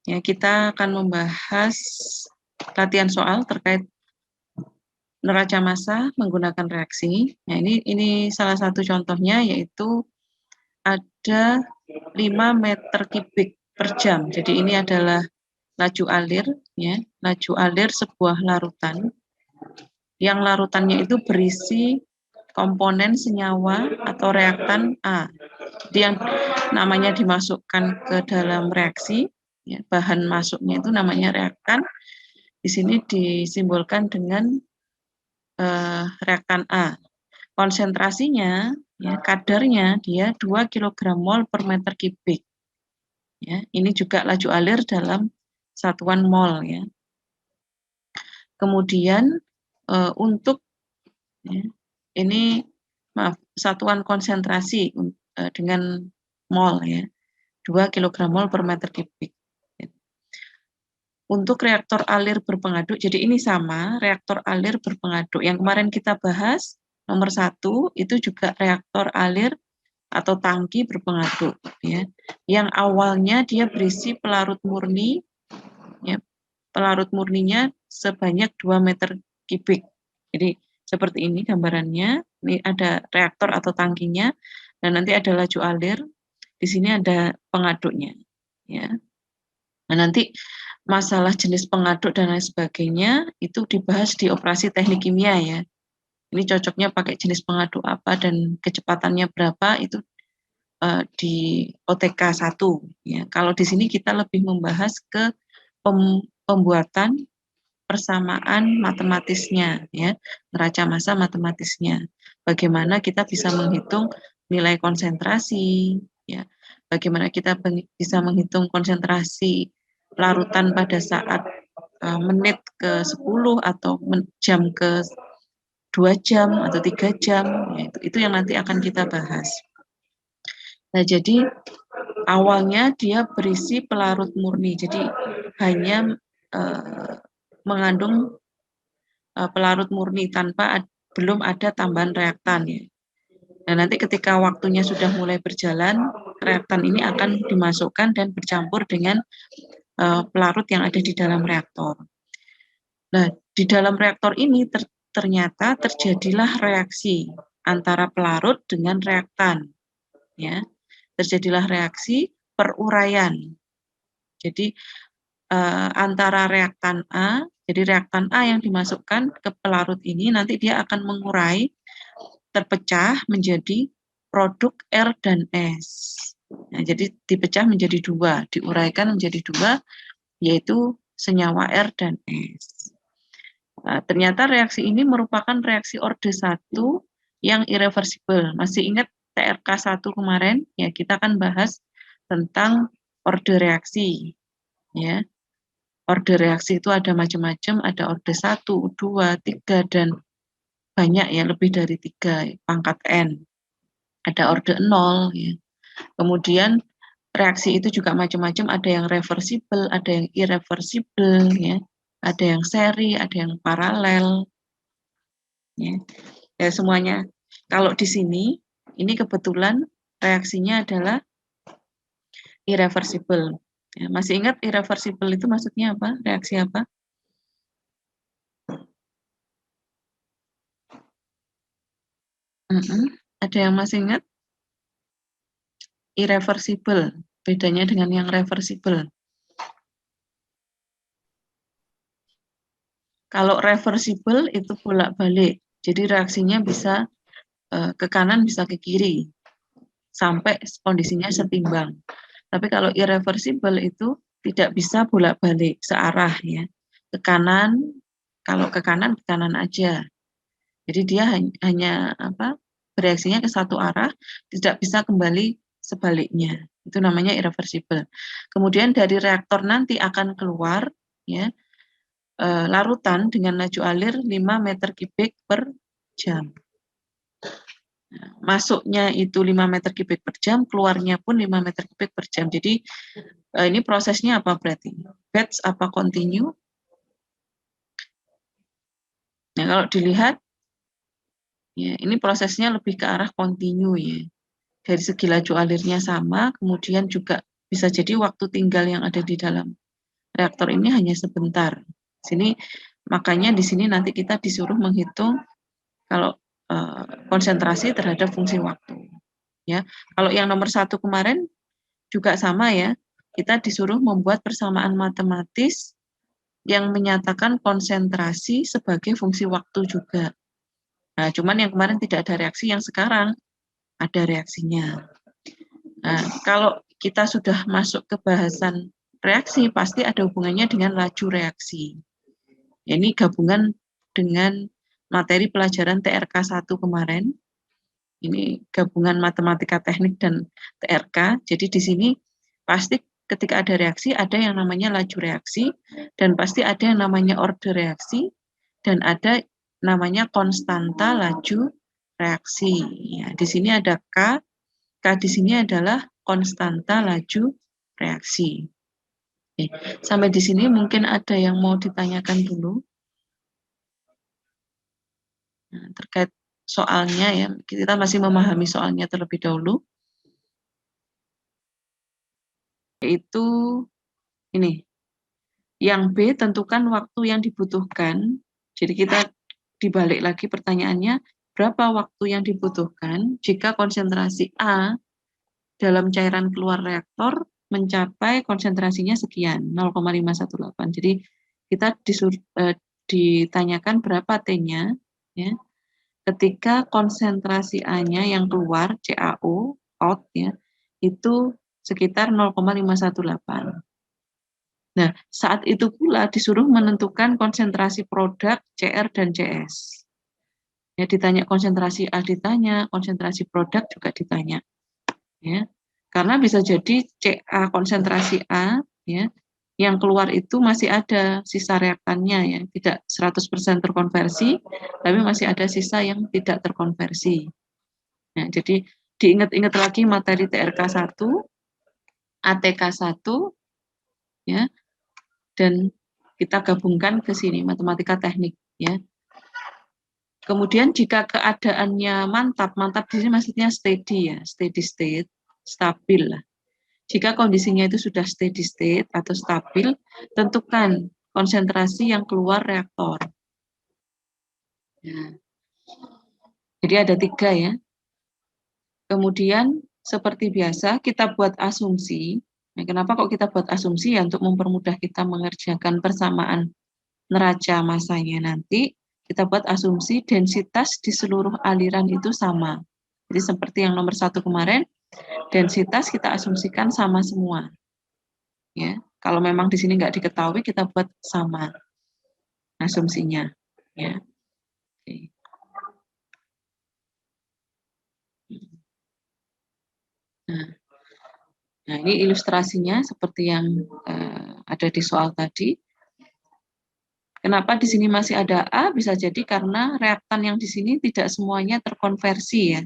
Ya, kita akan membahas latihan soal terkait neraca massa menggunakan reaksi. Nah, ini salah satu contohnya, yaitu ada 5 meter kubik per jam. Jadi ini adalah laju alir, ya, laju alir sebuah larutan yang larutannya itu berisi komponen senyawa atau reaktan A. Jadi yang namanya dimasukkan ke dalam reaksi, ya, bahan masuknya itu namanya reaktan. Di sini disimbolkan dengan reaktan A. Konsentrasinya, ya, kadarnya dia 2 kg mol per meter kubik. Ya, ini juga laju alir dalam satuan mol, ya. Kemudian untuk, ya, ini maaf, satuan konsentrasi dengan mol, ya, 2 kg mol per meter kubik. Untuk reaktor alir berpengaduk, jadi ini sama, reaktor alir berpengaduk. Yang kemarin kita bahas, nomor 1, itu juga reaktor alir atau tangki berpengaduk, ya. Yang awalnya dia berisi pelarut murni, ya, pelarut murninya sebanyak 2 meter kubik. Jadi seperti ini gambarannya, ini ada reaktor atau tangkinya, dan nanti ada laju alir, di sini ada pengaduknya, ya. Nah, nanti masalah jenis pengaduk dan lain sebagainya itu dibahas di operasi teknik kimia, ya. Ini cocoknya pakai jenis pengaduk apa dan kecepatannya berapa, itu di OTK 1, ya. Kalau di sini kita lebih membahas ke pembuatan persamaan matematisnya, ya, neraca massa matematisnya. Bagaimana kita bisa menghitung nilai konsentrasi, ya. Bagaimana kita bisa menghitung konsentrasi larutan pada saat menit ke 10 atau jam ke 2 jam atau 3 jam, ya, itu yang nanti akan kita bahas. Nah, jadi awalnya dia berisi pelarut murni, jadi hanya mengandung pelarut murni tanpa belum ada tambahan reaktan, ya. Nah, nanti ketika waktunya sudah mulai berjalan, reaktan ini akan dimasukkan dan bercampur dengan pelarut yang ada di dalam reaktor. Nah, di dalam reaktor ini ternyata terjadilah reaksi antara pelarut dengan reaktan, ya. Terjadilah reaksi peruraian. Jadi antara reaktan A, jadi reaktan A yang dimasukkan ke pelarut ini nanti dia akan mengurai, terpecah menjadi produk R dan S. Nah, jadi dipecah menjadi 2, diuraikan menjadi 2, yaitu senyawa R dan S. Nah, ternyata reaksi ini merupakan reaksi orde 1 yang irreversible. Masih ingat TRK 1 kemarin? Ya, kita akan bahas tentang orde reaksi, ya. Orde reaksi itu ada macam-macam, ada orde 1, 2, 3, dan banyak, ya, lebih dari 3, pangkat N. Ada orde 0, ya. Kemudian reaksi itu juga macam-macam, ada yang reversible, ada yang irreversible, ya. Ada yang seri, ada yang paralel, ya. Ya, semuanya. Kalau di sini, ini kebetulan reaksinya adalah irreversible. Ya, masih ingat irreversible itu maksudnya apa? Reaksi apa? Ada yang masih ingat? Irreversible, bedanya dengan yang reversible. Kalau reversible itu bolak-balik, jadi reaksinya bisa ke kanan bisa ke kiri sampai kondisinya setimbang. Tapi kalau irreversible itu tidak bisa bolak-balik searah, ya. Ke kanan, kalau ke kanan aja. Jadi dia hanya bereaksinya ke satu arah, tidak bisa kembali sebaliknya. Itu namanya irreversible. Kemudian dari reaktor nanti akan keluar, ya, larutan dengan laju alir 5 meter kubik per jam. Masuknya itu 5 meter kubik per jam, keluarnya pun 5 meter kubik per jam. Jadi ini prosesnya apa berarti? Batch apa continue? Nah, kalau dilihat, ya, ini prosesnya lebih ke arah continue, ya. Dari segi laju alirnya sama, kemudian juga bisa jadi waktu tinggal yang ada di dalam reaktor ini hanya sebentar. Sini makanya di sini nanti kita disuruh menghitung kalau konsentrasi terhadap fungsi waktu. Ya, kalau yang nomor 1 kemarin juga sama ya. Kita disuruh membuat persamaan matematis yang menyatakan konsentrasi sebagai fungsi waktu juga. Nah, cuman yang kemarin tidak ada reaksi, yang sekarang ada reaksinya. Nah, kalau kita sudah masuk ke bahasan reaksi, pasti ada hubungannya dengan laju reaksi. Ini gabungan dengan materi pelajaran TRK 1 kemarin. Ini gabungan matematika teknik dan TRK. Jadi di sini pasti ketika ada reaksi, ada yang namanya laju reaksi, dan pasti ada yang namanya order reaksi, dan ada namanya konstanta laju reaksi. Ya, di sini ada K. K di sini adalah konstanta laju reaksi. Oke, sampai di sini mungkin ada yang mau ditanyakan dulu. Nah, terkait soalnya ya, kita masih memahami soalnya terlebih dahulu. Yaitu ini. Yang B, tentukan waktu yang dibutuhkan. Jadi kita dibalik lagi pertanyaannya, berapa waktu yang dibutuhkan jika konsentrasi A dalam cairan keluar reaktor mencapai konsentrasinya sekian, 0,518. Jadi kita ditanyakan berapa T-nya, ya, ketika konsentrasi A-nya yang keluar, CaO, out, ya, itu sekitar 0,518. Nah, saat itu pula disuruh menentukan konsentrasi produk CR dan CS. Ya, ditanya konsentrasi A ditanya, konsentrasi produk juga ditanya. Ya. Karena bisa jadi CA konsentrasi A ya, yang keluar itu masih ada sisa reaktannya ya, tidak 100% terkonversi, tapi masih ada sisa yang tidak terkonversi. Nah, jadi diingat-ingat lagi materi TRK 1, ATK 1 ya, dan kita gabungkan ke sini matematika teknik ya. Kemudian jika keadaannya mantap di sini maksudnya steady ya, steady state, stabil lah. Jika kondisinya itu sudah steady state atau stabil, tentukan konsentrasi yang keluar reaktor. Ya. Jadi ada 3 ya. Kemudian seperti biasa kita buat asumsi. Nah, kenapa kok kita buat asumsi ya, untuk mempermudah kita mengerjakan persamaan neraca masanya nanti, kita buat asumsi densitas di seluruh aliran itu sama. Jadi seperti yang nomor 1 kemarin, densitas kita asumsikan sama semua. Ya, kalau memang di sini nggak diketahui, kita buat sama asumsinya. Ya. Oke. Nah, ini ilustrasinya seperti yang ada di soal tadi. Kenapa di sini masih ada A? Bisa jadi karena reaktan yang di sini tidak semuanya terkonversi ya,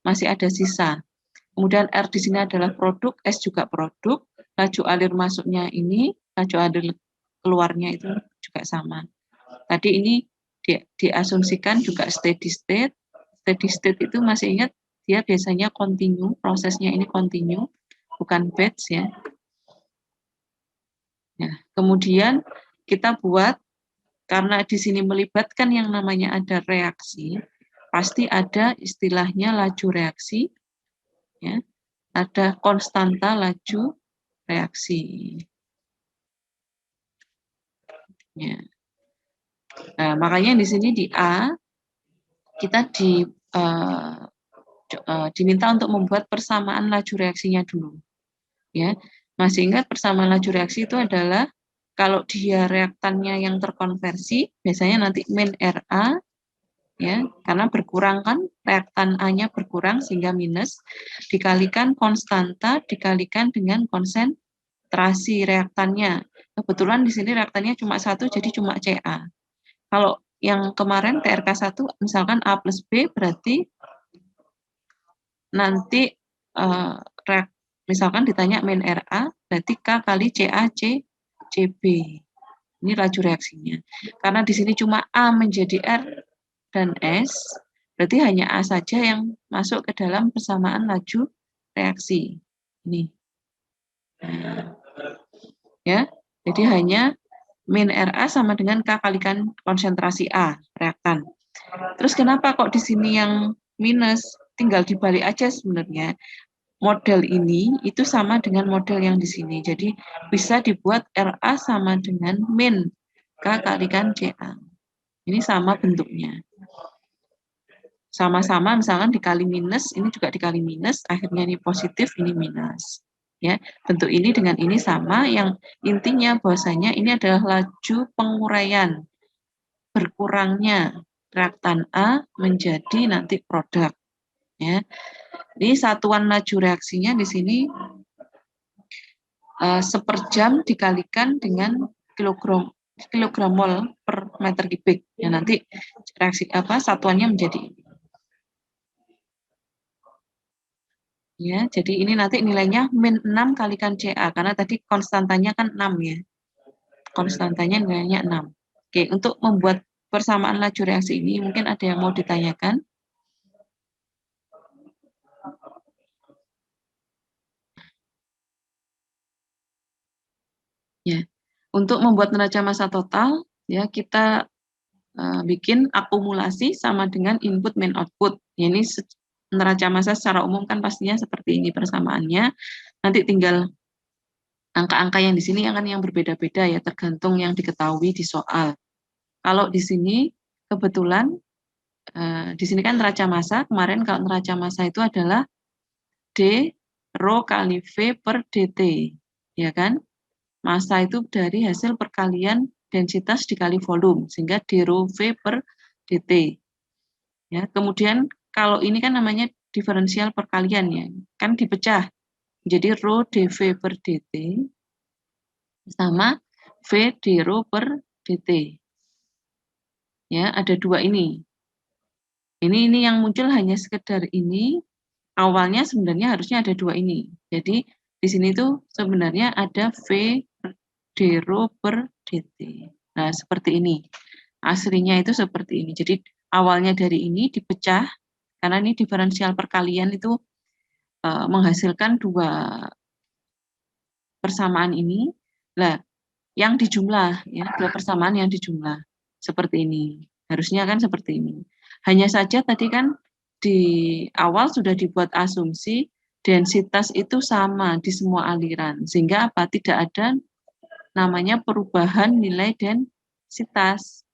masih ada sisa. Kemudian R di sini adalah produk, S juga produk. Laju alir masuknya ini, laju alir keluarnya itu juga sama. Tadi ini diasumsikan juga steady state. Steady state itu masih ingat dia biasanya continue, prosesnya ini continue, bukan batch ya. Nah, kemudian kita buat, karena di sini melibatkan yang namanya ada reaksi, pasti ada istilahnya laju reaksi, ya, ada konstanta laju reaksi. Ya. Nah, makanya di sini di A kita diminta untuk membuat persamaan laju reaksinya dulu. Ya, masih ingat persamaan laju reaksi itu adalah kalau dia reaktannya yang terkonversi, biasanya nanti min Ra, ya, karena berkurang kan, reaktan A-nya berkurang sehingga minus, dikalikan konstanta, dikalikan dengan konsentrasi reaktannya. Kebetulan di sini reaktannya cuma 1, jadi cuma Ca. Kalau yang kemarin TRK 1, misalkan A plus B, berarti nanti misalkan ditanya min Ra, berarti K kali Ca, Cb. Ini laju reaksinya. Karena di sini cuma A menjadi R dan S, berarti hanya A saja yang masuk ke dalam persamaan laju reaksi. Ini. Nah, ya. Jadi hanya min RA sama dengan K kalikan konsentrasi A, reaktan. Terus kenapa kok di sini yang minus? Tinggal dibalik aja sebenarnya. Model ini itu sama dengan model yang di sini. Jadi bisa dibuat RA sama dengan min K kalikan CA. Ini sama bentuknya. Sama-sama misalkan dikali minus, ini juga dikali minus, akhirnya ini positif, ini minus. Ya, bentuk ini dengan ini sama, yang intinya bahwasanya ini adalah laju penguraian berkurangnya reaktan A menjadi nanti produk. Ya, ini satuan laju reaksinya di sini seperjam dikalikan dengan kilogram mol per meter kubik. Ya, nanti reaksi satuannya menjadi ini. Ya, jadi ini nanti nilainya min 6 kalikan CA, karena tadi konstantanya kan 6 ya. Konstantanya nilainya 6. Oke, untuk membuat persamaan laju reaksi ini, mungkin ada yang mau ditanyakan? Ya, untuk membuat neraca massa total, ya kita bikin akumulasi sama dengan input min output. Ya, ini neraca massa secara umum kan pastinya seperti ini persamaannya. Nanti tinggal angka-angka yang di sini akan yang berbeda-beda ya, tergantung yang diketahui di soal. Kalau di sini kebetulan di sini kan neraca massa, kemarin kalau neraca massa itu adalah D rho kali V per dt, ya kan? Massa itu dari hasil perkalian densitas dikali volume, sehingga d rho V per dt. Ya, kemudian kalau ini kan namanya diferensial perkalian ya, kan dipecah. Jadi rho dV per dt sama V d rho per dt. Ya, ada dua ini. Ini yang muncul hanya sekedar ini. Awalnya sebenarnya harusnya ada dua ini. Jadi di sini tuh sebenarnya ada V d rho per dt. Nah, seperti ini. Aslinya itu seperti ini. Jadi awalnya dari ini dipecah, karena ini diferensial perkalian itu menghasilkan dua persamaan ini. Nah, yang dijumlah, ya, dua persamaan yang dijumlah. Seperti ini. Harusnya kan seperti ini. Hanya saja tadi kan di awal sudah dibuat asumsi densitas itu sama di semua aliran. Sehingga apa? Tidak ada namanya perubahan nilai densitas.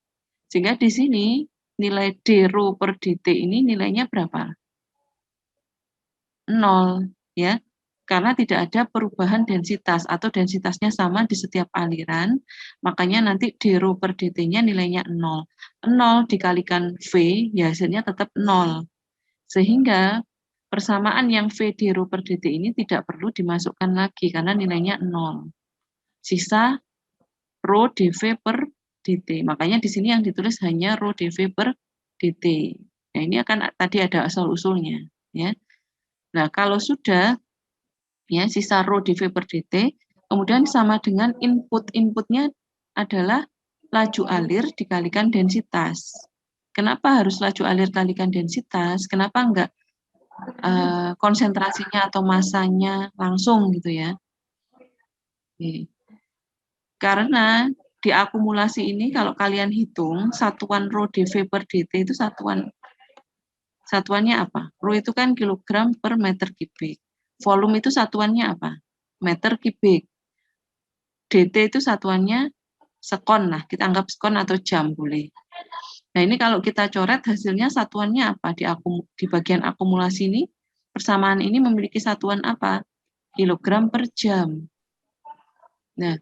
Sehingga di sini nilai d rho per dt ini nilainya berapa? 0, ya. Karena tidak ada perubahan densitas atau densitasnya sama di setiap aliran, makanya nanti d rho per dt-nya nilainya 0. 0 dikalikan V, ya hasilnya tetap 0. Sehingga persamaan yang V d rho per dt ini tidak perlu dimasukkan lagi karena nilainya 0. Sisa rho dV per dt. Makanya di sini yang ditulis hanya rho dV per dt. Nah, ini akan tadi ada asal-usulnya, ya. Nah, kalau sudah ya sisa rho dV per dt, kemudian sama dengan inputnya adalah laju alir dikalikan densitas. Kenapa harus laju alir kalikan densitas? Kenapa enggak konsentrasinya atau masanya langsung gitu ya? Oke. Karena di akumulasi ini kalau kalian hitung satuan rho dV per dt itu satuannya apa? Rho itu kan kilogram per meter kubik. Volume itu satuannya apa? Meter kubik. dt itu satuannya sekon lah, kita anggap sekon atau jam boleh. Nah, ini kalau kita coret hasilnya satuannya apa? Di bagian akumulasi ini, persamaan ini memiliki satuan apa? Kilogram per jam. Nah,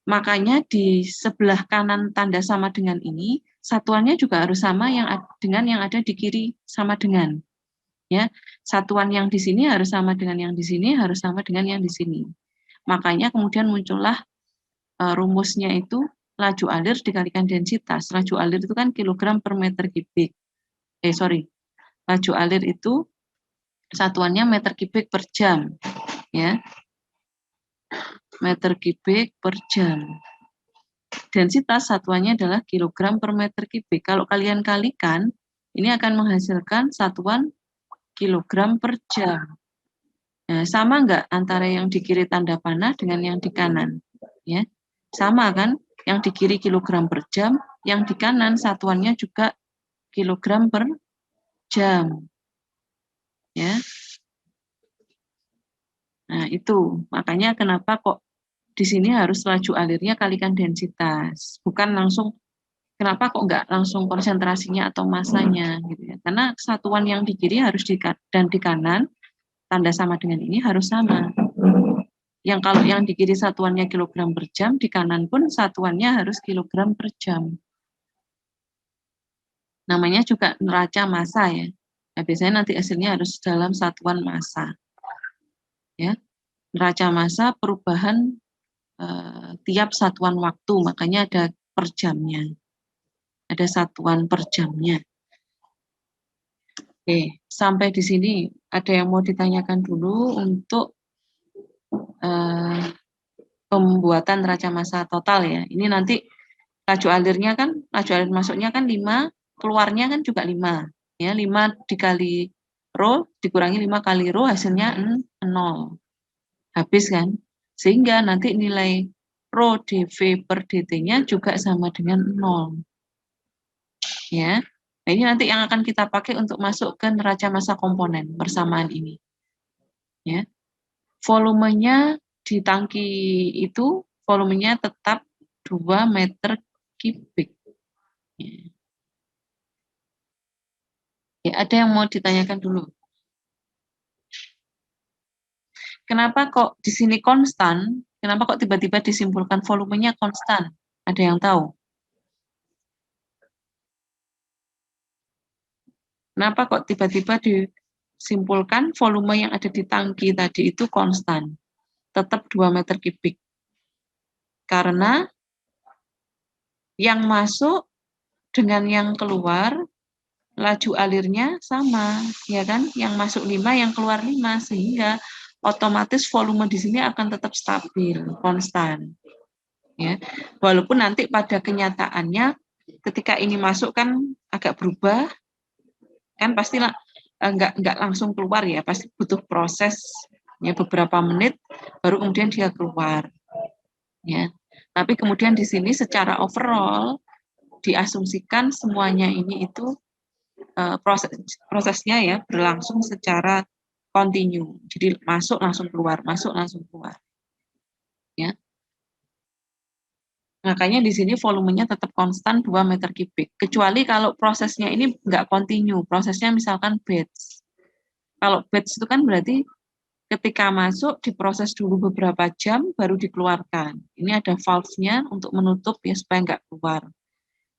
makanya di sebelah kanan tanda sama dengan ini, satuannya juga harus sama dengan yang ada di kiri sama dengan. Ya, satuan yang di sini harus sama dengan yang di sini, harus sama dengan yang di sini. Makanya kemudian muncullah rumusnya itu laju alir dikalikan densitas. Laju alir itu kan kilogram per meter kubik. Laju alir itu satuannya meter kubik per jam. Ya, meter kubik per jam. Densitas satuannya adalah kilogram per meter kubik. Kalau kalian kalikan, ini akan menghasilkan satuan kilogram per jam. Nah, sama enggak antara yang di kiri tanda panah dengan yang di kanan? Ya. Sama kan? Yang di kiri kilogram per jam, yang di kanan satuannya juga kilogram per jam. Ya. Nah, itu. Makanya kenapa kok di sini harus laju alirnya kalikan densitas. Bukan langsung, kenapa kok nggak langsung konsentrasinya atau masanya gitu ya. Karena satuan yang di kiri harus dan di kanan, tanda sama dengan ini harus sama. Yang kalau yang di kiri satuannya kilogram per jam, di kanan pun satuannya harus kilogram per jam. Namanya juga neraca massa ya. Nah, biasanya nanti hasilnya harus dalam satuan massa. Ya. Neraca massa perubahan tiap satuan waktu, makanya ada per jamnya. Ada satuan per jamnya. Oke, sampai di sini ada yang mau ditanyakan dulu untuk pembuatan neraca massa total ya. Ini nanti laju alirnya kan, laju alir masuknya kan 5, keluarnya kan juga 5. Ya, 5 dikali rho dikurangi 5 kali rho hasilnya 0. Habis kan? Sehingga nanti nilai rho dV per dt-nya juga sama dengan 0. Ya. Nah, ini nanti yang akan kita pakai untuk masuk ke neraca massa komponen persamaan ini. Ya. Volumenya di tangki itu volumenya tetap 2 meter kubik. Ya, ada yang mau ditanyakan dulu. Kenapa kok di sini konstan? Kenapa kok tiba-tiba disimpulkan volumenya konstan? Ada yang tahu? Kenapa kok tiba-tiba disimpulkan volume yang ada di tangki tadi itu konstan? Tetap 2 meter kubik. Karena yang masuk dengan yang keluar laju alirnya sama, ya kan? Yang masuk 5, yang keluar 5, sehingga otomatis volume di sini akan tetap stabil, konstan. Ya. Walaupun nanti pada kenyataannya ketika ini masuk kan agak berubah, kan pasti nggak langsung keluar ya, pasti butuh proses ya beberapa menit baru kemudian dia keluar. Ya. Tapi kemudian di sini secara overall diasumsikan semuanya ini itu prosesnya ya berlangsung secara kontinu. Jadi masuk langsung keluar, masuk langsung keluar. Ya. Makanya di sini volumenya tetap konstan 2 meter kubik. Kecuali kalau prosesnya ini nggak kontinu, prosesnya misalkan batch. Kalau batch itu kan berarti ketika masuk diproses dulu beberapa jam baru dikeluarkan. Ini ada valve-nya untuk menutup ya supaya nggak keluar.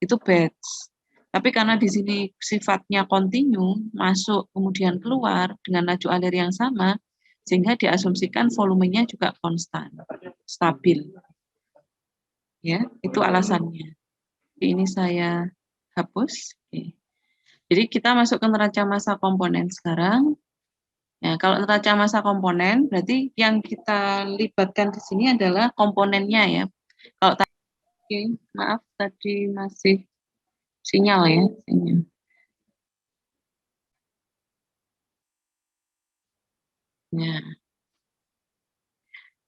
Itu batch. Tapi karena di sini sifatnya kontinu, masuk kemudian keluar dengan laju alir yang sama, sehingga diasumsikan volumenya juga konstan, stabil. Ya, itu alasannya. Ini saya hapus. Oke. Jadi kita masuk ke neraca massa komponen sekarang. Ya, kalau neraca massa komponen berarti yang kita libatkan di sini adalah komponennya ya. Kalau tadi, maaf tadi masih sinyal ya. Sinyal. Ya.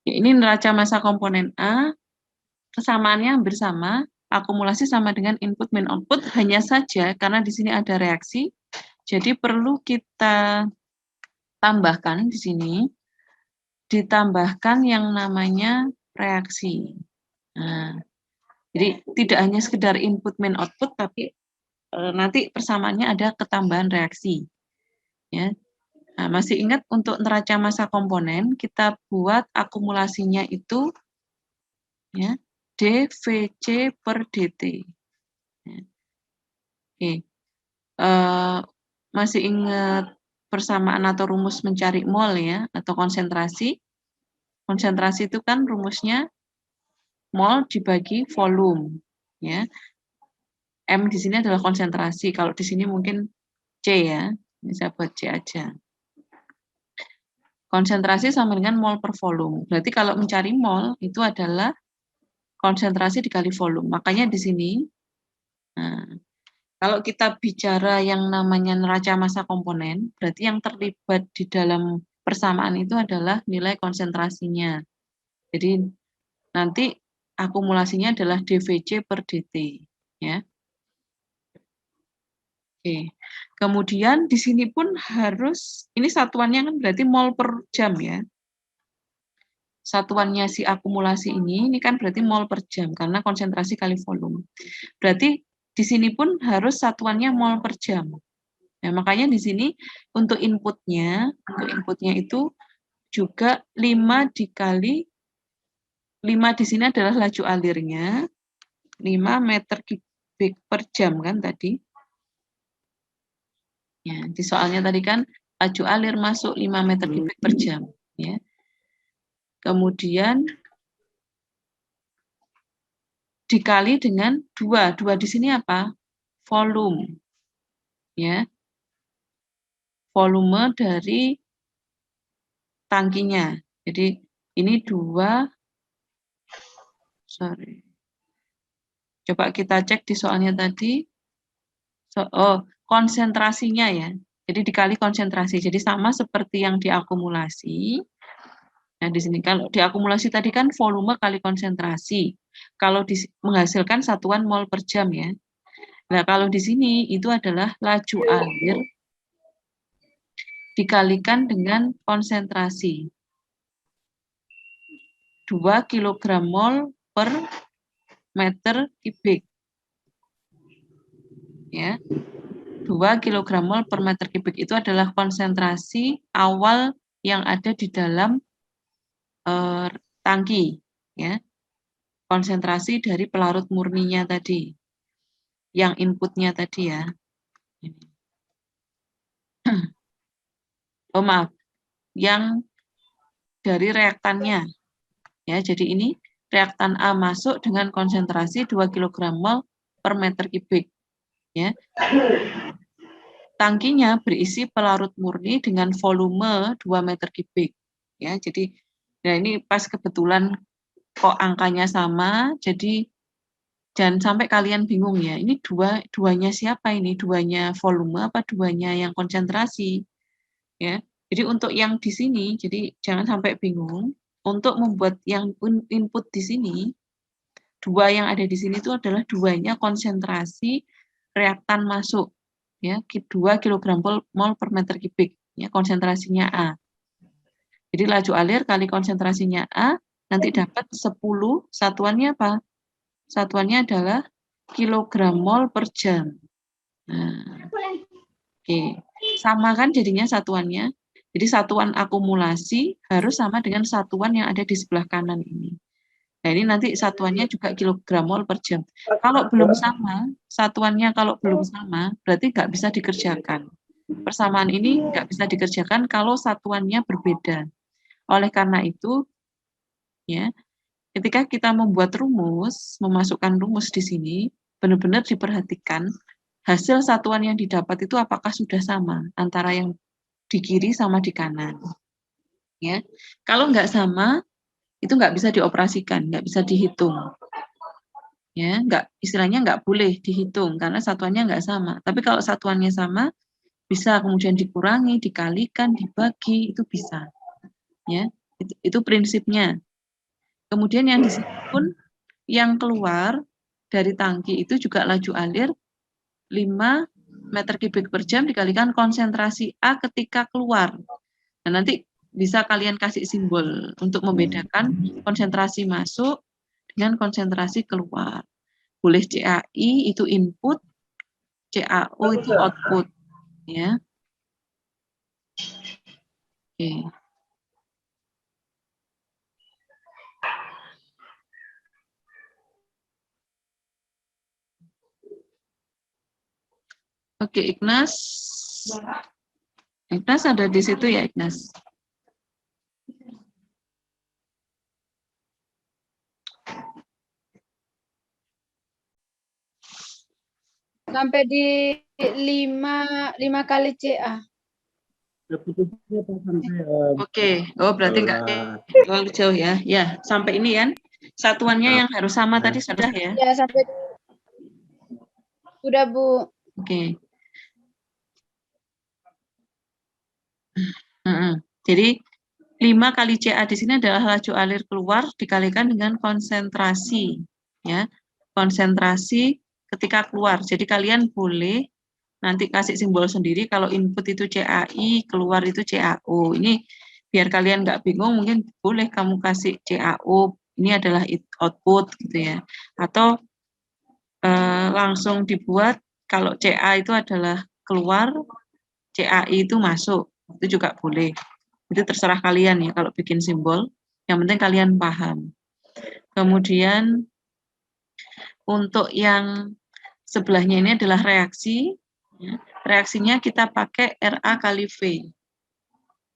Ya, ini neraca massa komponen A, kesamaannya hampir sama, akumulasi sama dengan input min output, hanya saja karena di sini ada reaksi, jadi perlu kita tambahkan di sini, ditambahkan yang namanya reaksi. Nah, jadi tidak hanya sekedar input min output, tapi nanti persamaannya ada ketambahan reaksi. Ya. Nah, masih ingat untuk neraca massa komponen, kita buat akumulasinya itu ya, dVc per dt. Ya. Oke. Masih ingat persamaan atau rumus mencari mol ya, atau konsentrasi? Konsentrasi itu kan rumusnya mol dibagi volume. Ya. M di sini adalah konsentrasi, kalau di sini mungkin C ya, bisa buat C aja. Konsentrasi sama dengan mol per volume. Berarti kalau mencari mol itu adalah konsentrasi dikali volume. Makanya di sini, nah, kalau kita bicara yang namanya neraca massa komponen, berarti yang terlibat di dalam persamaan itu adalah nilai konsentrasinya. Jadi nanti akumulasinya adalah dVc per dt, ya. Oke. Kemudian di sini pun harus, ini satuannya kan berarti mol per jam ya. Satuannya si akumulasi ini kan berarti mol per jam karena konsentrasi kali volume. Berarti di sini pun harus satuannya mol per jam. Nah, makanya di sini untuk inputnya itu juga 5 dikali 5 di sini adalah laju alirnya 5 meter kubik per jam kan tadi. Ya, di soalnya tadi kan laju alir masuk 5 meter kubik per jam, ya. Kemudian dikali dengan 2. 2 di sini apa? Volume. Ya. Volume dari tangkinya. Jadi ini 2, sorry. Coba kita cek di soalnya tadi. Konsentrasinya ya. Jadi dikali konsentrasi. Jadi sama seperti yang diakumulasi. Nah, di sini kalau diakumulasi tadi kan volume kali konsentrasi. Kalau menghasilkan satuan mol per jam ya. Nah, kalau di sini itu adalah laju air dikalikan dengan konsentrasi. 2 kg mol per meter kubik. Ya. 2 kg mol per meter kubik itu adalah konsentrasi awal yang ada di dalam tangki, ya. Konsentrasi dari pelarut murninya tadi. Yang inputnya tadi ya. Oh maaf, yang dari reaktannya. Ya, jadi ini reaktan A masuk dengan konsentrasi 2 kg mol per meter kubik. Ya. Tangkinya berisi pelarut murni dengan volume 2 meter kubik. Ya, jadi nah ini pas kebetulan kok angkanya sama, jadi jangan sampai kalian bingung ya. Ini duanya siapa ini? Duanya volume apa duanya yang konsentrasi? Ya. Jadi untuk yang di sini, jadi jangan sampai bingung. Untuk membuat yang input di sini, 2 yang ada di sini itu adalah duanya konsentrasi reaktan masuk. Ya, 2 kg mol per meter kubik. Ya, konsentrasinya A. Jadi laju alir kali konsentrasinya A, nanti dapat 10, satuannya apa? Satuannya adalah kilogram mol per jam. Nah, oke. Sama kan jadinya satuannya? Jadi satuan akumulasi harus sama dengan satuan yang ada di sebelah kanan ini. Nah, ini nanti satuannya juga kilogram mol per jam. Kalau belum sama, satuannya kalau belum sama, berarti nggak bisa dikerjakan. Persamaan ini nggak bisa dikerjakan kalau satuannya berbeda. Oleh karena itu, ya, ketika kita membuat rumus, memasukkan rumus di sini, benar-benar diperhatikan hasil satuan yang didapat itu apakah sudah sama antara yang di kiri sama di kanan. Ya, kalau nggak sama, itu nggak bisa dioperasikan, nggak bisa dihitung. Ya, istilahnya nggak boleh dihitung karena satuannya nggak sama. Tapi kalau satuannya sama, bisa kemudian dikurangi, dikalikan, dibagi, itu bisa. Ya, itu prinsipnya. Kemudian yang di sini pun yang keluar dari tangki itu juga laju alir 5 meter kubik per jam dikalikan konsentrasi A ketika keluar. Nah, nanti bisa kalian kasih simbol untuk membedakan konsentrasi masuk dengan konsentrasi keluar. Boleh CAI itu input, CAO itu output. Ya. Oke. Oke, Ignas. Ignas ada di situ ya, Ignas? Sampai di 5 kali CA. Oke, oh berarti enggak terlalu jauh ya. Ya, sampai ini kan. Satuannya yang harus sama tadi sudah ya? Ya, sampai sudah, Bu. Oke. Jadi 5 kali CA di sini adalah laju alir keluar dikalikan dengan konsentrasi, ya. Konsentrasi ketika keluar. Jadi kalian boleh nanti kasih simbol sendiri kalau input itu CAI, keluar itu CAO. Ini biar kalian nggak bingung, mungkin boleh kamu kasih CAO, ini adalah output gitu ya. Atau langsung dibuat kalau CA itu adalah keluar, CAI itu masuk. Itu juga boleh. Itu terserah kalian ya kalau bikin simbol. Yang penting kalian paham. Kemudian untuk yang sebelahnya ini adalah reaksi. Ya. Reaksinya kita pakai RA kali V.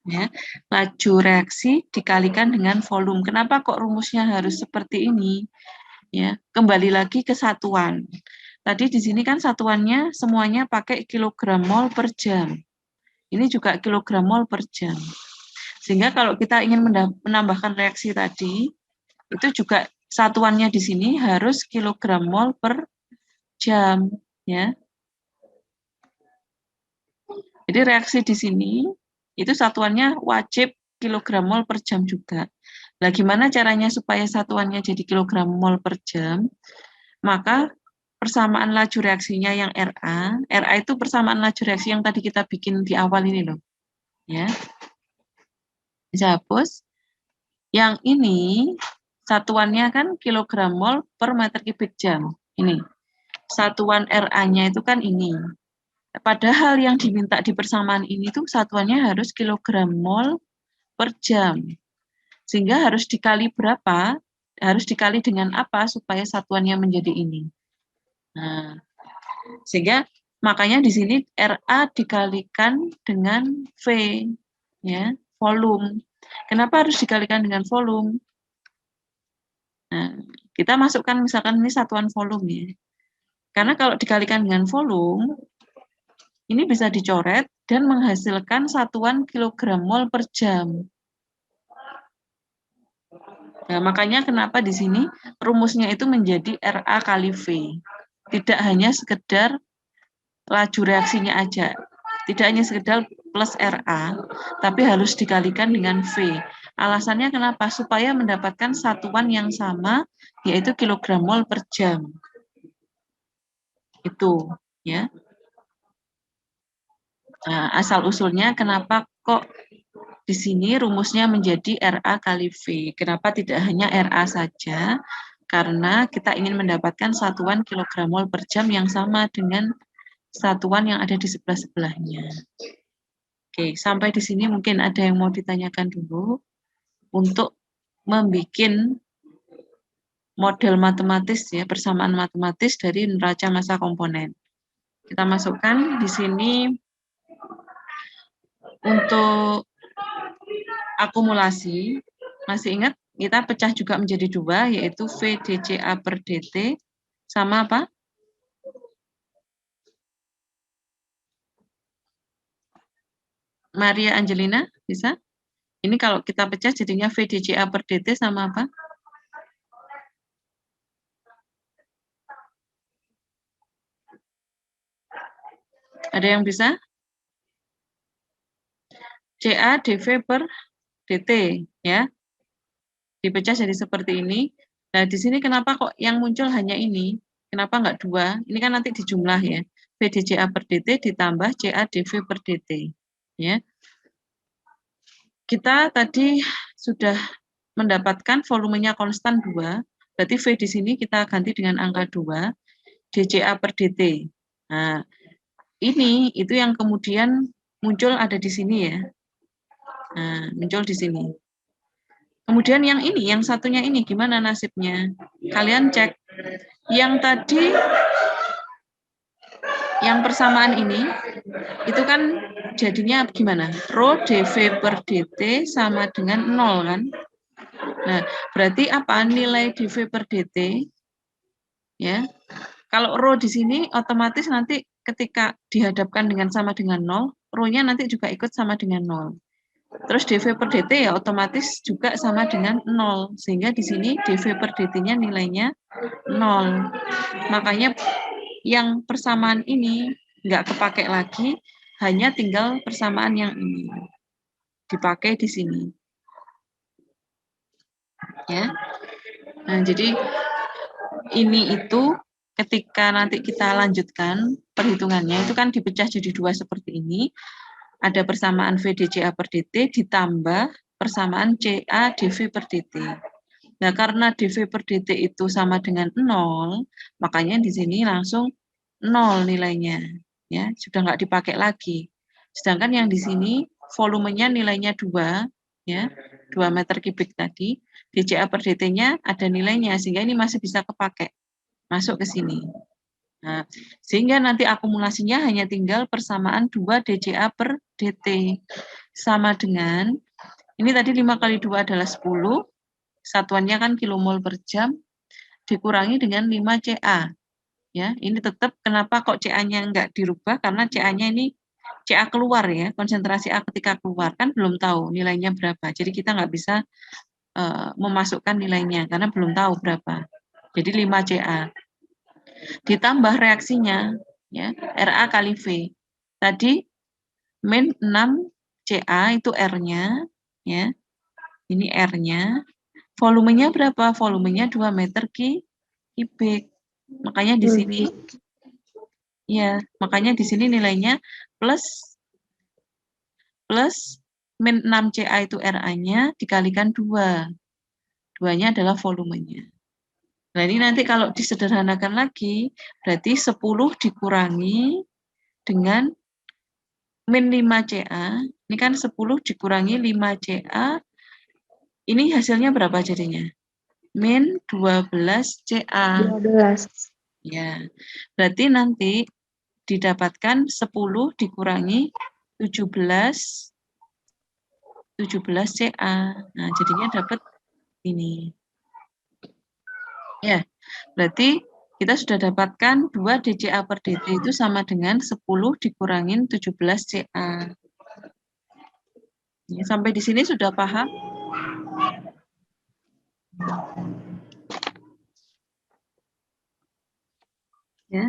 Ya. Laju reaksi dikalikan dengan volume. Kenapa kok rumusnya harus seperti ini? Ya, kembali lagi ke satuan. Tadi di sini kan satuannya semuanya pakai kilogram mol per jam. Ini juga kilogram mol per jam. Sehingga kalau kita ingin menambahkan reaksi tadi, itu juga satuannya di sini harus kilogram mol per jam, ya. Jadi reaksi di sini itu satuannya wajib kilogram mol per jam juga. Nah, gimana caranya supaya satuannya jadi kilogram mol per jam? Maka persamaan laju reaksinya yang RA, RA itu persamaan laju reaksi yang tadi kita bikin di awal ini loh. Ya. Bisa hapus. Yang ini satuannya kan kilogram mol per meter kubik jam. Ini. Satuan RA-nya itu kan ini. Padahal yang diminta di persamaan ini tuh satuannya harus kilogram mol per jam. Sehingga harus dikali berapa? Harus dikali dengan apa supaya satuannya menjadi ini. Nah, sehingga makanya di sini RA dikalikan dengan V, ya, volume. Kenapa harus dikalikan dengan volume? Nah, kita masukkan misalkan ini satuan volume ya. Karena kalau dikalikan dengan volume, ini bisa dicoret dan menghasilkan satuan kilogram mol per jam. Nah, makanya kenapa di sini rumusnya itu menjadi RA kali V. Tidak hanya sekedar laju reaksinya aja. Tidak hanya sekedar plus RA, tapi harus dikalikan dengan V. Alasannya kenapa? Supaya mendapatkan satuan yang sama, yaitu kilogram mol per jam. Itu, ya. Nah, asal-usulnya kenapa kok di sini rumusnya menjadi RA kali V. Kenapa tidak hanya RA saja? Karena kita ingin mendapatkan satuan kilogram mol per jam yang sama dengan satuan yang ada di sebelah-sebelahnya. Oke, sampai di sini mungkin ada yang mau ditanyakan dulu untuk membuat model matematis ya, persamaan matematis dari neraca massa komponen. Kita masukkan di sini untuk akumulasi. Masih ingat kita pecah juga menjadi 2 yaitu V dCA per dt sama apa? Maria Angelina, bisa? Ini kalau kita pecah jadinya V dCA per dt sama apa? Ada yang bisa? CA dV per dt, ya. Dipecah jadi seperti ini. Nah, di sini kenapa kok yang muncul hanya ini? Kenapa enggak 2? Ini kan nanti dijumlah ya. V dCA per dt ditambah CA dV per dt. Ya. Kita tadi sudah mendapatkan volumenya konstan 2, berarti V di sini kita ganti dengan angka 2, dCA per dt. Nah, ini itu yang kemudian muncul ada di sini ya. Nah, muncul di sini. Kemudian yang ini, yang satunya ini gimana nasibnya? Kalian cek. Yang tadi, yang persamaan ini, itu kan jadinya gimana? Rho dV per dt sama dengan 0 kan? Nah, berarti apa nilai dV per dt? Ya, kalau rho di sini otomatis nanti ketika dihadapkan dengan sama dengan 0, rho-nya nanti juga ikut sama dengan 0. Terus dV per dt ya otomatis juga sama dengan 0. Sehingga di sini dV per dt-nya nilainya 0. Makanya yang persamaan ini nggak kepake lagi, hanya tinggal persamaan yang ini. Dipakai di sini. Ya. Nah, jadi ini itu ketika nanti kita lanjutkan perhitungannya itu kan dipecah jadi dua seperti ini. Ada persamaan VDCA per DT ditambah persamaan CA DV per DT. Nah, karena DV per DT itu sama dengan 0, makanya di sini langsung 0 nilainya. Ya, sudah nggak dipakai lagi. Sedangkan yang di sini volumenya nilainya 2, ya, 2 meter kubik tadi. DCA per DT-nya ada nilainya, sehingga ini masih bisa kepakai, masuk ke sini. Nah, sehingga nanti akumulasinya hanya tinggal persamaan 2 DCA per DT. Sama dengan, ini tadi 5 kali 2 adalah 10, satuannya kan kilomol per jam, dikurangi dengan 5 CA. Ya, ini tetap kenapa kok CA-nya enggak dirubah, karena CA-nya ini CA keluar ya, konsentrasi A ketika keluar, kan belum tahu nilainya berapa. Jadi kita nggak bisa memasukkan nilainya, karena belum tahu berapa. Jadi 5 CA. Ditambah reaksinya, ya, RA kali V. Tadi min 6 CA itu R-nya, ya. Ini R-nya. Volumenya berapa? Volumenya 2 meter kubik. Makanya di sini ya, makanya di sini nilainya plus min 6 CA itu RA-nya dikalikan 2. 2-nya adalah volumenya. Nah, ini nanti kalau disederhanakan lagi, berarti 10 dikurangi dengan min 5 CA. Ini kan 10 dikurangi 5 CA. Ini hasilnya berapa jadinya? Min 12 CA. 12. Ya, berarti nanti didapatkan 10 dikurangi 17 CA. Nah, jadinya dapat ini. Ya, berarti kita sudah dapatkan 2 DCA per DT itu sama dengan 10 dikurangin 17 CA. Ya, sampai di sini sudah paham? Ya.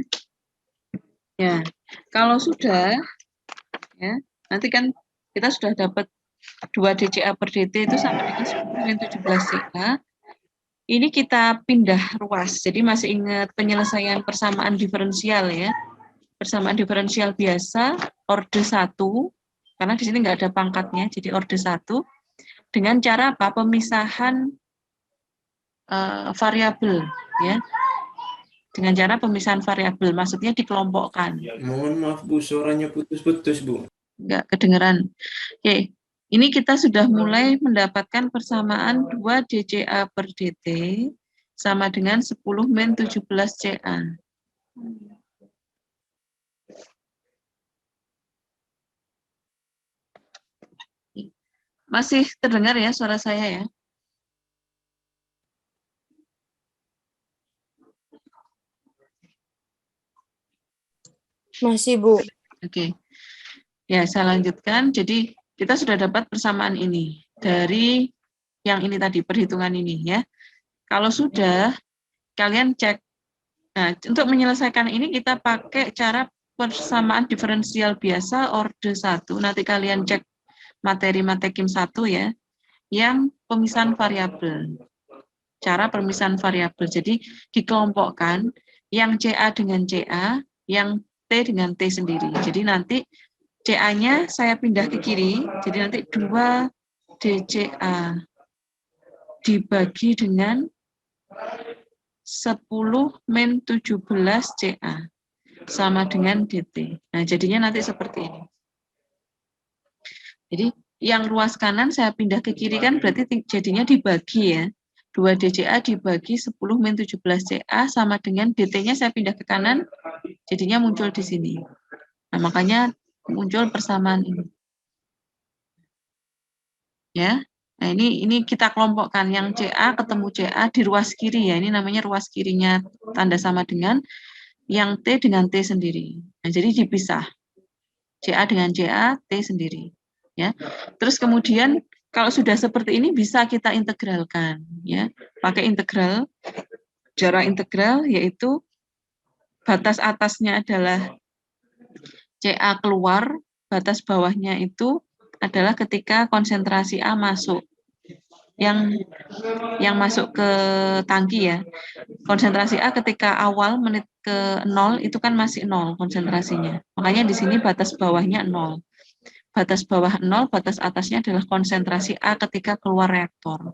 Ya, kalau sudah, ya, nanti kan kita sudah dapat 2 DCA per DT itu sama dengan 10 17 CA. Ini kita pindah ruas, jadi masih ingat penyelesaian persamaan diferensial ya. Persamaan diferensial biasa, orde 1, karena di sini nggak ada pangkatnya, jadi orde 1, dengan cara apa? Pemisahan variabel, ya. Dengan cara pemisahan variabel, maksudnya dikelompokkan. Mohon maaf Bu, suaranya putus-putus Bu. Enggak kedengeran. Oke, ini kita sudah mulai mendapatkan persamaan 2 DCA per DT sama dengan 10 min 17 CA. Masih terdengar ya suara saya ya? Masih, Bu. Oke. Ya, saya lanjutkan. Jadi, kita sudah dapat persamaan ini dari yang ini tadi, perhitungan ini ya. Kalau sudah, kalian cek. Nah, untuk menyelesaikan ini kita pakai cara persamaan diferensial biasa orde 1. Nanti kalian cek materi Matekim 1 ya, yang pemisahan variabel. Cara pemisahan variabel. Jadi, dikelompokkan yang CA dengan CA, yang T dengan T sendiri. Jadi nanti CA-nya saya pindah ke kiri, jadi nanti 2 DCA dibagi dengan 10 min 17 CA sama dengan DT. Nah, jadinya nanti seperti ini. Jadi yang ruas kanan saya pindah ke kiri kan berarti jadinya dibagi ya. 2 DCA dibagi 10 min 17 CA sama dengan DT-nya saya pindah ke kanan, jadinya muncul di sini. Nah, makanya muncul persamaan ini. Ya. Nah, ini kita kelompokkan yang CA ketemu CA di ruas kiri ya. Ini namanya ruas kirinya tanda sama dengan yang T dengan T sendiri. Nah, jadi dipisah. CA dengan CA, T sendiri. Ya. Terus kemudian kalau sudah seperti ini bisa kita integralkan ya. Pakai integral. Cara integral yaitu batas atasnya adalah CA keluar, batas bawahnya itu adalah ketika konsentrasi A masuk. yang masuk ke tangki ya. Konsentrasi A ketika awal menit ke 0 itu kan masih 0 konsentrasinya. Makanya di sini batas bawahnya 0. Batas bawah 0, batas atasnya adalah konsentrasi A ketika keluar reaktor.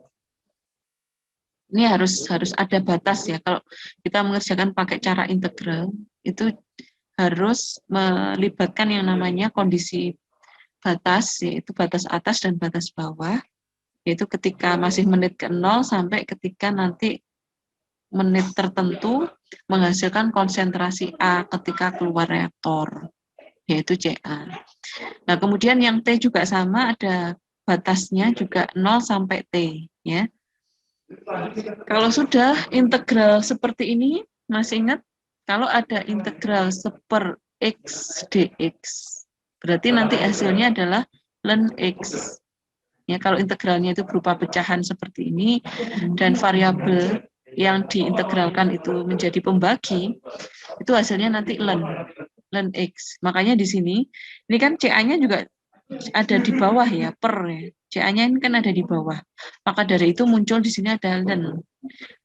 Ini harus ada batas ya. Kalau kita mengerjakan pakai cara integral, itu harus melibatkan yang namanya kondisi batas, yaitu batas atas dan batas bawah, yaitu ketika masih menit ke 0 sampai ketika nanti menit tertentu menghasilkan konsentrasi A ketika keluar reaktor, yaitu CA. Nah, kemudian yang T juga sama, ada batasnya juga 0 sampai T, ya. Kalau sudah integral seperti ini, masih ingat? Kalau ada integral seper X dx, berarti nanti hasilnya adalah ln X. Ya, kalau integralnya itu berupa pecahan seperti ini, dan variabel yang diintegralkan itu menjadi pembagi, itu hasilnya nanti ln X. Makanya di sini, ini kan CA-nya juga ada di bawah ya, per ya. CA-nya ini kan ada di bawah. Maka dari itu muncul di sini ada ln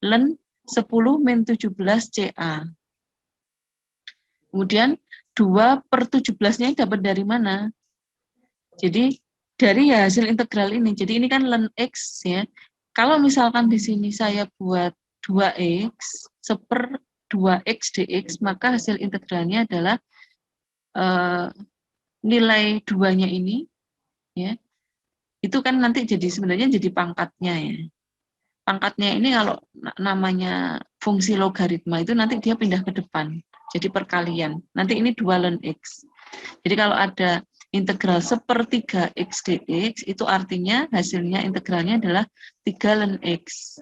10-17 CA. Kemudian 2/17-nya dapat dari mana? Jadi dari hasil integral ini. Jadi ini kan ln X ya. Kalau misalkan di sini saya buat 2X seper 2X dx, maka hasil integralnya adalah nilai 2-nya ini ya. Itu kan nanti jadi sebenarnya jadi pangkatnya ya. Pangkatnya ini kalau namanya fungsi logaritma itu nanti dia pindah ke depan. Jadi perkalian. Nanti ini 2 ln X. Jadi kalau ada integral sepertiga X dx, itu artinya hasilnya integralnya adalah 3 ln X.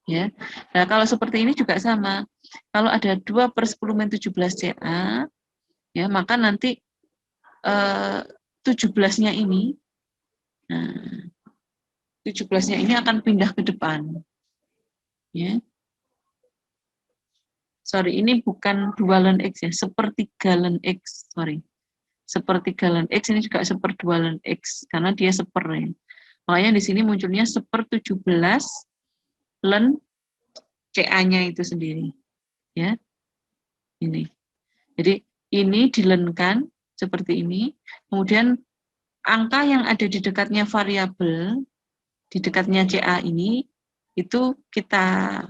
Ya. Nah, kalau seperti ini juga sama. Kalau ada 2/10-17 CA, ya, maka nanti 17-nya ini, nah, 17-nya ini akan pindah ke depan. Ya. Sorry, ini bukan 2 ln X ya, sepertiga ln X, sorry. Sepertiga ln X ini juga 1/2 ln X, karena dia seper ya. Makanya di sini munculnya 1/17 ln CA-nya itu sendiri. Ya. Ini. Jadi ini dilenkan seperti ini. Kemudian angka yang ada di dekatnya variabel, di dekatnya CA ini, itu kita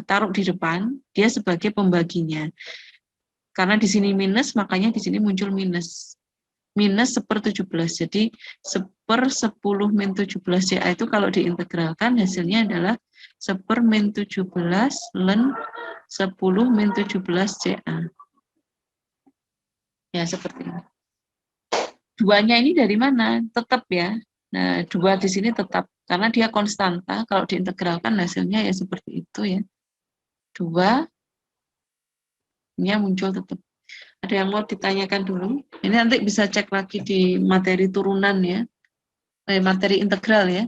taruh di depan, dia sebagai pembaginya. Karena di sini minus, makanya di sini muncul minus. Minus 1/17. Jadi 1/10-17 CA itu kalau diintegralkan hasilnya adalah 1/17 ln 10-17 CA. Ya, seperti ini. Duanya ini dari mana? Tetap ya. Nah, 2 di sini tetap. Karena dia konstanta, kalau diintegralkan hasilnya ya seperti itu ya. 2, ini muncul tetap. Ada yang mau ditanyakan dulu? Ini nanti bisa cek lagi di materi turunan ya. Materi integral ya.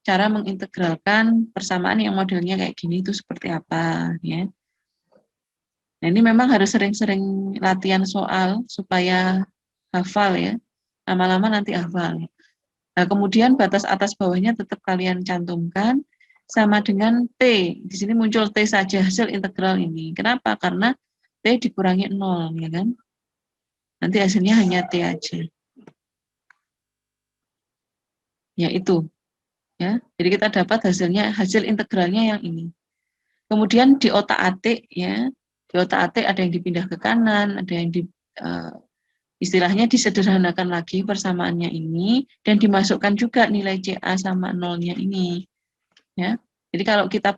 Cara mengintegralkan persamaan yang modelnya kayak gini itu seperti apa ya. Nah, ini memang harus sering-sering latihan soal supaya hafal ya. Lama-lama nanti hafal. Nah, kemudian batas atas bawahnya tetap kalian cantumkan sama dengan T. Di sini muncul T saja hasil integral ini. Kenapa? Karena T dikurangi 0, ya kan? Nanti hasilnya hanya T aja. Ya, itu. Ya. Jadi kita dapat hasil integralnya yang ini. Kemudian di otak-atik ya. Di otak-atik ada yang dipindah ke kanan, ada yang istilahnya disederhanakan lagi persamaannya ini, dan dimasukkan juga nilai CA sama 0-nya ini. Ya. Jadi kalau kita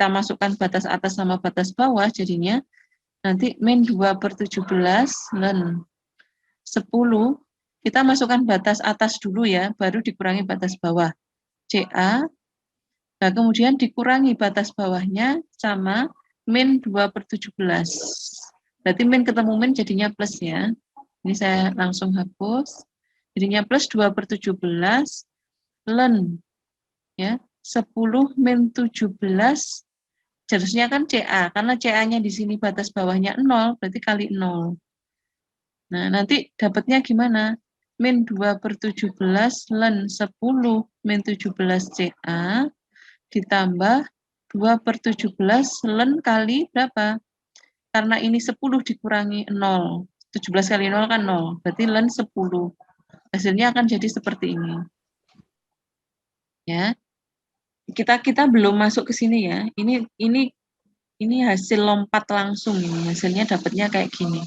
masukkan batas atas sama batas bawah, jadinya nanti min 2/17 ln 10, kita masukkan batas atas dulu ya, baru dikurangi batas bawah. CA, nah kemudian dikurangi batas bawahnya sama min 2/17. Berarti min ketemu min jadinya plus ya. Ini saya langsung hapus. Jadinya plus 2/17 ln ya 10-17, harusnya kan CA, karena CA-nya di sini batas bawahnya 0, berarti kali 0. Nah, nanti dapatnya gimana? min 2/17 ln 10 min 17 CA ditambah 2/17 ln kali berapa? Karena ini 10 dikurangi 0. 17 kali 0 kan 0. Berarti ln 10. Hasilnya akan jadi seperti ini. Ya. Kita belum masuk ke sini ya. Ini hasil lompat langsung ini. Hasilnya dapatnya kayak gini.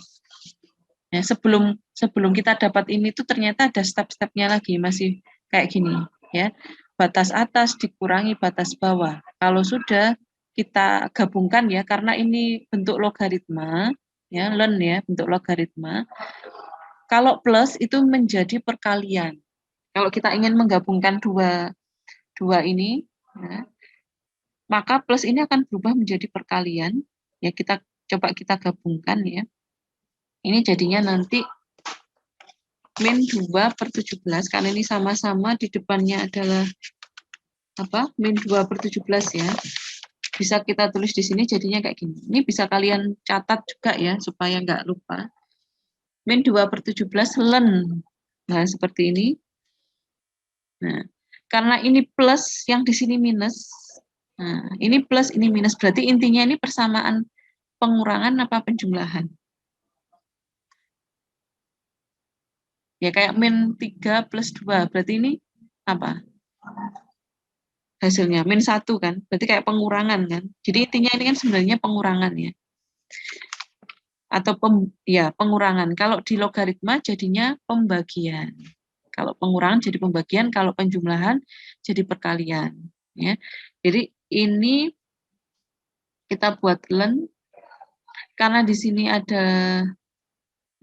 Ya, sebelum kita dapat ini tuh ternyata ada step-stepnya lagi, masih kayak gini ya. Batas atas dikurangi batas bawah. Kalau sudah kita gabungkan ya, karena ini bentuk logaritma ya, ln ya, bentuk logaritma. Kalau plus itu menjadi perkalian. Kalau kita ingin menggabungkan dua ini ya, maka plus ini akan berubah menjadi perkalian. Ya, coba kita gabungkan ya. Ini jadinya nanti min 2/17, karena ini sama-sama di depannya adalah apa? Min 2/17 ya. Bisa kita tulis di sini jadinya kayak gini. Ini bisa kalian catat juga ya supaya nggak lupa. Min 2/17 ln. Nah, seperti ini. Nah, karena ini plus, yang di sini minus. Nah, ini plus, ini minus. Berarti intinya ini persamaan pengurangan apa penjumlahan? Ya kayak min 3 plus 2, berarti ini apa? Hasilnya min 1 kan, berarti kayak pengurangan kan. Jadi intinya ini kan sebenarnya pengurangan ya. Atau pengurangan. Kalau di logaritma jadinya pembagian. Kalau pengurangan jadi pembagian, kalau penjumlahan jadi perkalian. Ya. Jadi ini kita buat ln, karena di sini ada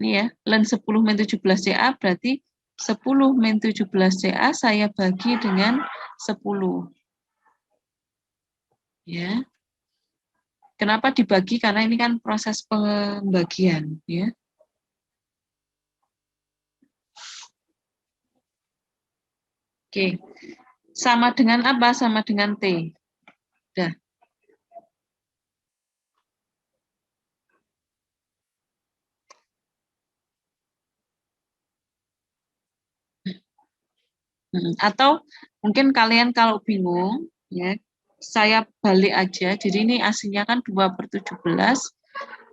ini ya, ln 10 min 17 CA berarti 10 min 17 CA saya bagi dengan 10. Ya. Kenapa dibagi? Karena ini kan proses pembagian, ya. Oke. Sama dengan apa? Sama dengan T. Udah. Atau mungkin kalian kalau bingung, ya, saya balik aja. Jadi ini aslinya kan 2/17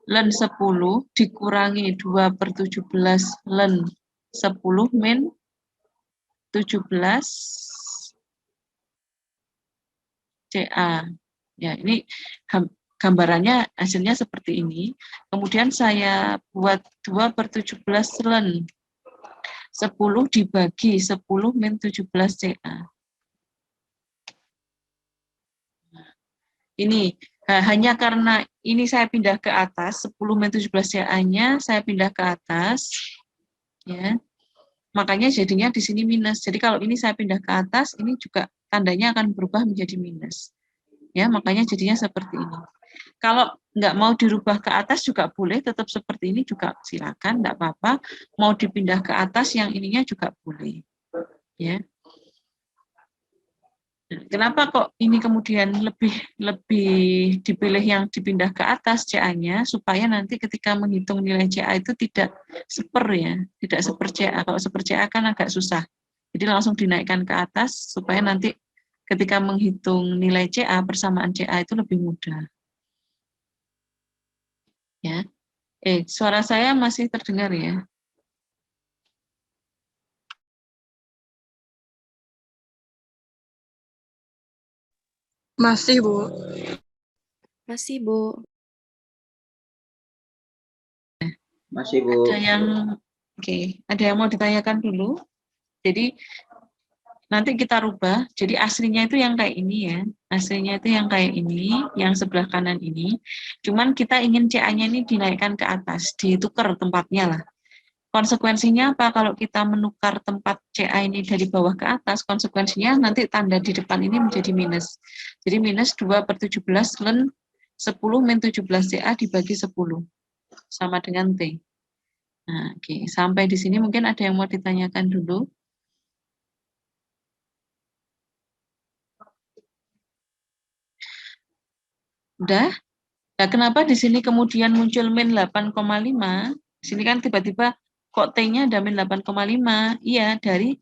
ln 10 dikurangi 2/17 ln 10 min 17 CA. Ya, ini gambarannya hasilnya seperti ini. Kemudian saya buat 2/17 ln 10 dibagi 10 min 17 CA. Ini hanya karena ini saya pindah ke atas, 10 min 17 CA-nya saya pindah ke atas, ya. Makanya jadinya di sini minus. Jadi kalau ini saya pindah ke atas, ini juga tandanya akan berubah menjadi minus. Ya, makanya jadinya seperti ini. Kalau nggak mau dirubah ke atas juga boleh, tetap seperti ini juga silakan, nggak apa-apa. Mau dipindah ke atas yang ininya juga boleh. Ya. Kenapa kok ini kemudian lebih dipilih yang dipindah ke atas CA-nya, supaya nanti ketika menghitung nilai CA itu tidak seper ya, tidak seper CA. Kalau seper CA kan agak susah. Jadi langsung dinaikkan ke atas supaya nanti ketika menghitung nilai CA, persamaan CA itu lebih mudah. Ya. Suara saya masih terdengar ya? Masih, Bu. Masih, Bu. Masih, Bu. Ada yang mau ditanyakan dulu? Jadi nanti kita rubah, jadi aslinya itu yang kayak ini ya, aslinya itu yang kayak ini, yang sebelah kanan ini, cuman kita ingin CA-nya ini dinaikkan ke atas, ditukar tempatnya lah. Konsekuensinya apa? Kalau kita menukar tempat CA ini dari bawah ke atas, konsekuensinya nanti tanda di depan ini menjadi minus. Jadi minus 2/17 ln 10 min 17 CA dibagi 10, sama dengan T. Nah, oke. Sampai di sini mungkin ada yang mau ditanyakan dulu. Udah? Nah, kenapa di sini kemudian muncul min 8,5? Di sini kan tiba-tiba kok T-nya ada min 8,5? Iya, dari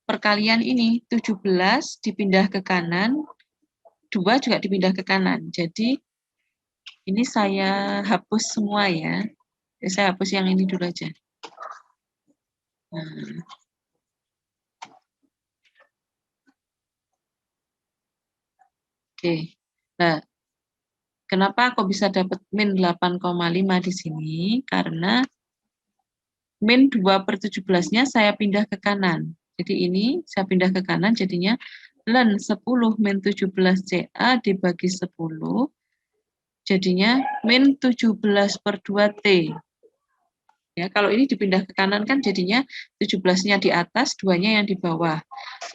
perkalian ini 17 dipindah ke kanan, 2 juga dipindah ke kanan. Jadi ini saya hapus semua ya. Saya hapus yang ini dulu aja. Nah. Oke. Nah, kenapa kok bisa dapat min 8,5 di sini? Karena min 2/17-nya saya pindah ke kanan. Jadi ini saya pindah ke kanan, jadinya ln 10 min 17 CA dibagi 10, jadinya min 17/2T. Ya, kalau ini dipindah ke kanan kan jadinya 17-nya di atas, 2-nya yang di bawah.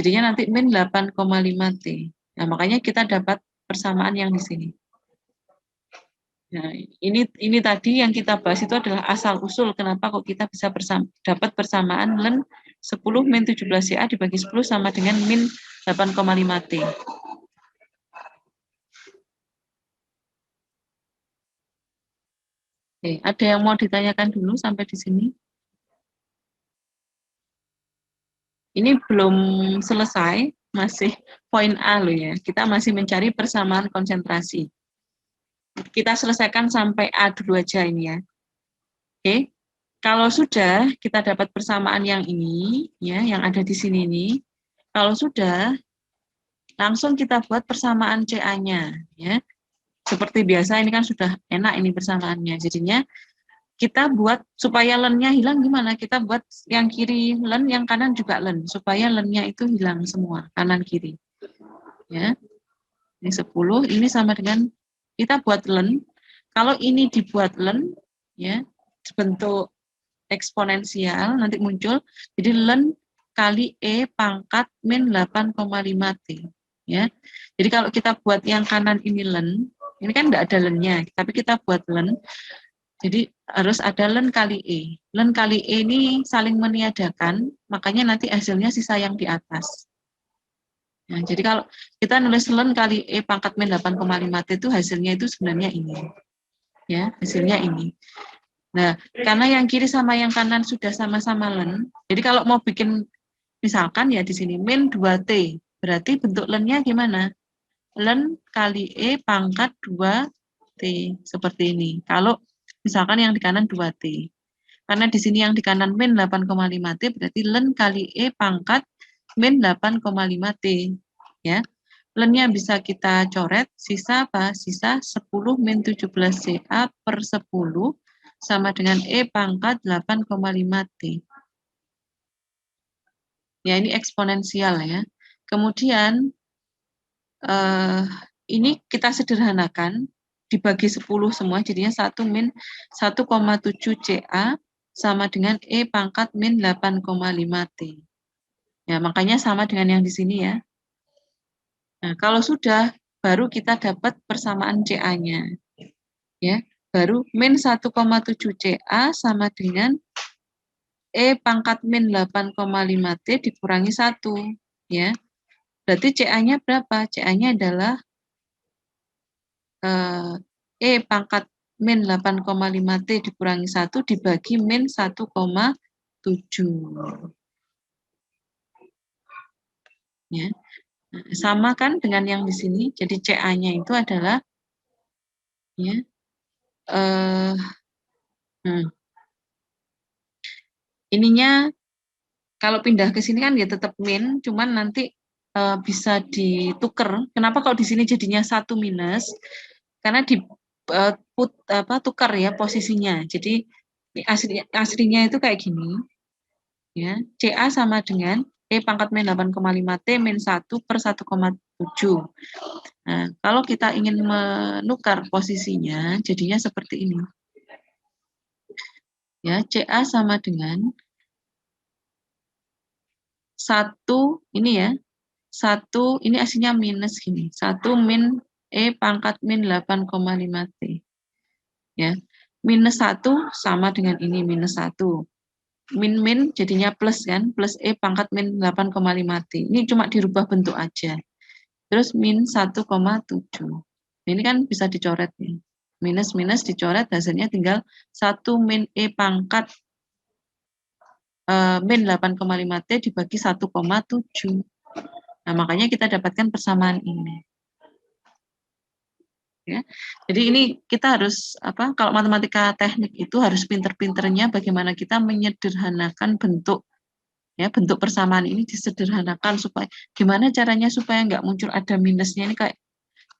Jadinya nanti min 8,5T. Nah, makanya kita dapat persamaan yang di sini. Nah, ini tadi yang kita bahas itu adalah asal-usul kenapa kok kita bisa dapat persamaan ln 10 min 17 CA dibagi 10 sama dengan min 8,5T. Oke, ada yang mau ditanyakan dulu sampai di sini? Ini belum selesai, masih poin A loh ya. Kita masih mencari persamaan konsentrasi. Kita selesaikan sampai A dulu aja ini ya. Oke. Kalau sudah kita dapat persamaan yang ini ya, yang ada di sini ini. Kalau sudah, langsung kita buat persamaan CA-nya ya. Seperti biasa ini kan sudah enak ini persamaannya. Jadinya kita buat supaya len-nya hilang gimana? Kita buat yang kiri len, yang kanan juga len, supaya len-nya itu hilang semua, kanan kiri. Ya. Ini 10, ini sama dengan kita buat len. Kalau ini dibuat len, ya, bentuk eksponensial nanti muncul. Jadi len kali E pangkat min 8,5T. Ya. Jadi kalau kita buat yang kanan ini len, ini kan enggak ada lennya, tapi kita buat len. Jadi harus ada len kali E. Len kali E ini saling meniadakan, makanya nanti hasilnya sisa yang di atas. Nah, jadi kalau kita nulis len kali E pangkat min 8,5T itu hasilnya itu sebenarnya ini. Ya, hasilnya ini. Nah, karena yang kiri sama yang kanan sudah sama-sama len, jadi kalau mau bikin misalkan ya di sini min 2T, berarti bentuk lennya gimana? Len kali E pangkat 2T, seperti ini. Kalau misalkan yang di kanan 2T. Karena di sini yang di kanan min 8,5T, berarti len kali E pangkat min 8,5T. Ya. Lennya bisa kita coret, sisa apa? Sisa 10 min 17 CA per 10 sama dengan E pangkat 8,5T. Ya, ini eksponensial ya. Kemudian, ini kita sederhanakan, dibagi 10 semua, jadinya 1 min 1,7 CA sama dengan E pangkat min 8,5T. Ya, makanya sama dengan yang di sini ya. Nah, kalau sudah, baru kita dapat persamaan CA-nya. Ya, baru min 1,7 CA sama dengan E pangkat min 8,5T dikurangi 1. Ya. Berarti CA-nya berapa? CA-nya adalah E pangkat min 8,5T dikurangi 1 dibagi min 1,7. Ya. Nah, sama kan dengan yang di sini. Jadi CA-nya itu adalah ya, ininya kalau pindah ke sini kan ya tetap min, cuman nanti bisa ditukar. Kenapa kalau di sini jadinya 1 minus? Karena di tukar ya posisinya. Jadi aslinya itu kayak gini. Ya, CA sama dengan E pangkat min 8,5T min 1 per 1,7. Nah, kalau kita ingin menukar posisinya, jadinya seperti ini. Ya, CA sama dengan 1, ini ya, 1, ini aslinya minus gini, 1 min E pangkat min 8,5T. Ya, minus 1 sama dengan ini, minus 1. Min jadinya plus kan, plus E pangkat min 8,5T. Ini cuma dirubah bentuk aja. Terus min 1,7. Ini kan bisa dicoret nih. Minus dicoret, hasilnya tinggal 1 min E pangkat min 8,5 T dibagi 1,7. Nah, makanya kita dapatkan persamaan ini. Ya. Jadi ini kita harus kalau matematika teknik itu harus pinter-pinternya bagaimana kita menyederhanakan bentuk bentuk persamaan ini disederhanakan supaya gimana caranya supaya nggak muncul ada minusnya ini kayak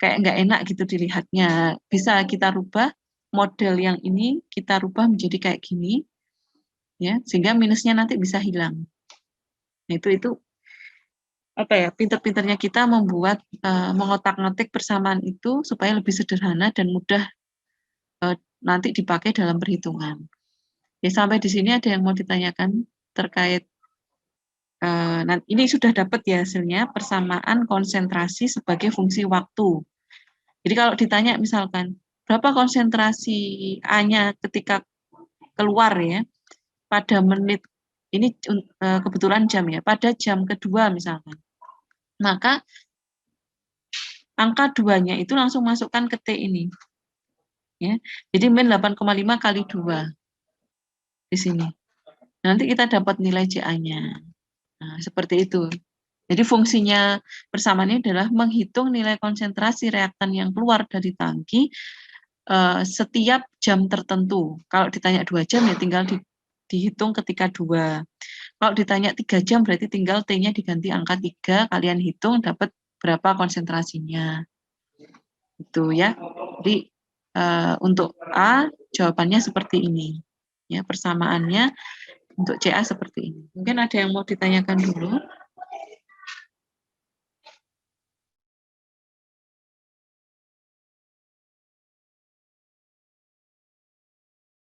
nggak enak gitu dilihatnya. Bisa kita rubah model yang ini kita rubah menjadi kayak gini ya sehingga minusnya nanti bisa hilang. Nah, itu pinter-pinternya kita membuat mengotak-ngatik persamaan itu supaya lebih sederhana dan mudah nanti dipakai dalam perhitungan. Ya, sampai di sini ada yang mau ditanyakan terkait ini sudah dapat ya hasilnya persamaan konsentrasi sebagai fungsi waktu. Jadi kalau ditanya misalkan berapa konsentrasi A-nya ketika keluar ya pada menit ini kebetulan jam ya pada jam kedua misalkan. Maka angka 2-nya itu langsung masukkan ke T ini. Ya. Jadi min 8,5 kali 2 di sini. Nanti kita dapat nilai CA-nya. Nah, seperti itu. Jadi fungsinya persamaan ini adalah menghitung nilai konsentrasi reaktan yang keluar dari tangki setiap jam tertentu. Kalau ditanya 2 jam ya tinggal dihitung ketika 2. Kalau ditanya 3 jam berarti tinggal T-nya diganti angka 3, kalian hitung dapat berapa konsentrasinya. Itu ya. Jadi untuk A jawabannya seperti ini. Ya, persamaannya untuk CA seperti ini. Mungkin ada yang mau ditanyakan dulu.